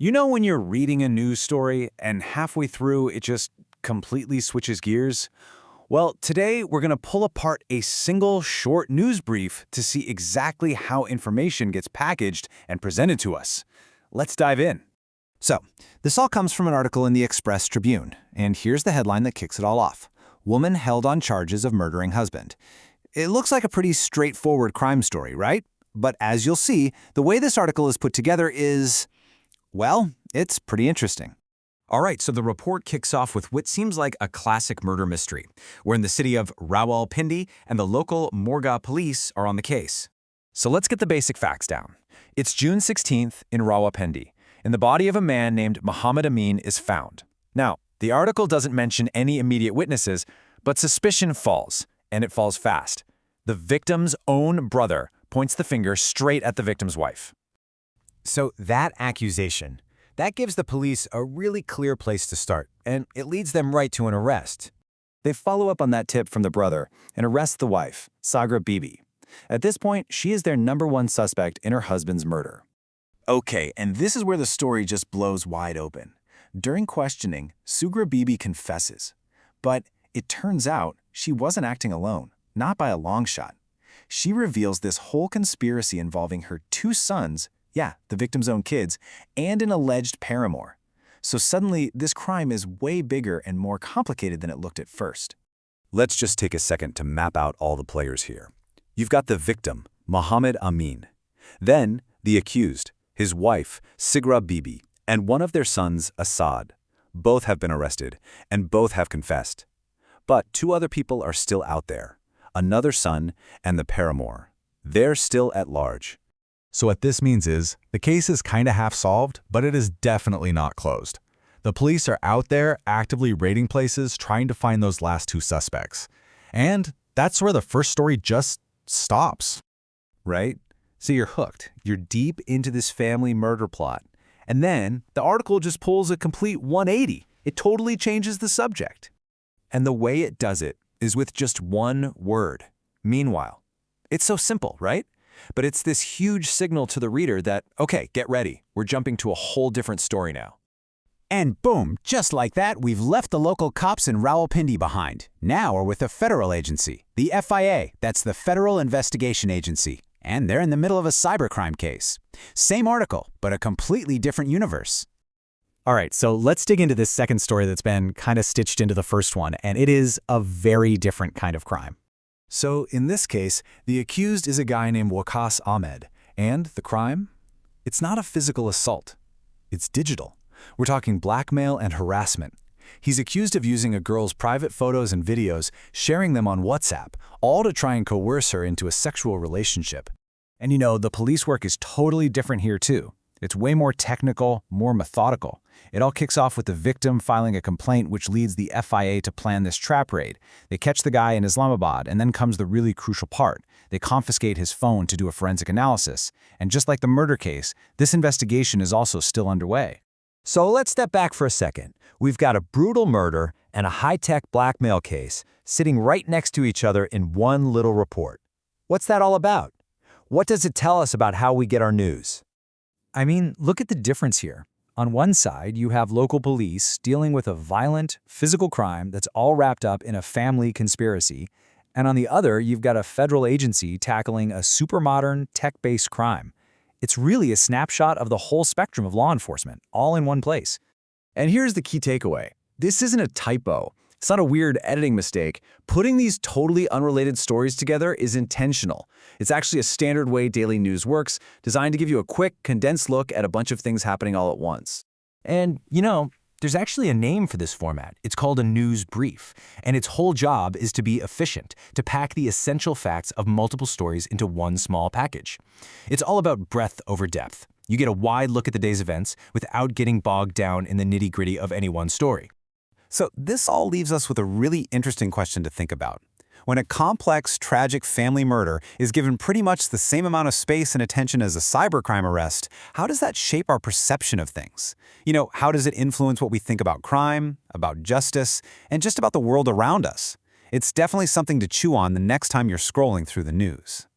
You know when you're reading a news story and halfway through it just completely switches gears? Well, today we're going to pull apart a single short news brief to see exactly how information gets packaged and presented to us. Let's dive in. So, this all comes from an article in the Express Tribune, and here's the headline that kicks it all off. Woman held on charges of murdering husband. It looks like a pretty straightforward crime story, right? But as you'll see, the way this article is put together is, well, it's pretty interesting. All right, so the report kicks off with what seems like a classic murder mystery. We're in the city of Rawalpindi, and the local Morga police are on the case. So let's get the basic facts down. It's June 16th in Rawalpindi, and the body of a man named Muhammad Amin is found. Now, the article doesn't mention any immediate witnesses, but suspicion falls, and it falls fast. The victim's own brother points the finger straight at the victim's wife. So that accusation, that gives the police a really clear place to start, and it leads them right to an arrest. They follow up on that tip from the brother and arrest the wife, Sagra Bibi. At this point, she is their #1 suspect in her husband's murder. Okay, and this is where the story just blows wide open. During questioning, Sugra Bibi confesses. But it turns out she wasn't acting alone, not by a long shot. She reveals this whole conspiracy involving her 2 sons, the victim's own kids, and an alleged paramour. So suddenly, this crime is way bigger and more complicated than it looked at first. Let's just take a second to map out all the players here. You've got the victim, Muhammad Amin. Then, the accused, his wife, Sigra Bibi, and one of their sons, Assad. Both have been arrested, and both have confessed. But 2 other people are still out there. Another son and the paramour. They're still at large. So what this means is, the case is kinda half solved, but it is definitely not closed. The police are out there actively raiding places trying to find those last 2 suspects. And that's where the first story just stops. Right? So you're hooked. You're deep into this family murder plot. And then the article just pulls a complete 180. It totally changes the subject. And the way it does it is with just one word: meanwhile. It's so simple, right? But it's this huge signal to the reader that, okay, get ready. We're jumping to a whole different story now. And boom, just like that, we've left the local cops in Rawalpindi behind. Now we're with a federal agency, the FIA, that's the Federal Investigation Agency. And they're in the middle of a cybercrime case. Same article, but a completely different universe. All right, so let's dig into this second story that's been kind of stitched into the first one, and it is a very different kind of crime. So in this case, the accused is a guy named Waqas Ahmed. And the crime? It's not a physical assault. It's digital. We're talking blackmail and harassment. He's accused of using a girl's private photos and videos, sharing them on WhatsApp, all to try and coerce her into a sexual relationship. And the police work is totally different here too. It's way more technical, more methodical. It all kicks off with the victim filing a complaint, which leads the FIA to plan this trap raid. They catch the guy in Islamabad, and then comes the really crucial part. They confiscate his phone to do a forensic analysis. And just like the murder case, this investigation is also still underway. So let's step back for a second. We've got a brutal murder and a high-tech blackmail case sitting right next to each other in one little report. What's that all about? What does it tell us about how we get our news? I mean, look at the difference here. On one side, you have local police dealing with a violent, physical crime that's all wrapped up in a family conspiracy. And on the other, you've got a federal agency tackling a super modern, tech-based crime. It's really a snapshot of the whole spectrum of law enforcement, all in one place. And here's the key takeaway. This isn't a typo. It's not a weird editing mistake. Putting these totally unrelated stories together is intentional. It's actually a standard way daily news works, designed to give you a quick, condensed look at a bunch of things happening all at once. And, there's actually a name for this format. It's called a news brief. And its whole job is to be efficient, to pack the essential facts of multiple stories into one small package. It's all about breadth over depth. You get a wide look at the day's events without getting bogged down in the nitty-gritty of any one story. So this all leaves us with a really interesting question to think about. When a complex, tragic family murder is given pretty much the same amount of space and attention as a cybercrime arrest, how does that shape our perception of things? How does it influence what we think about crime, about justice, and just about the world around us? It's definitely something to chew on the next time you're scrolling through the news.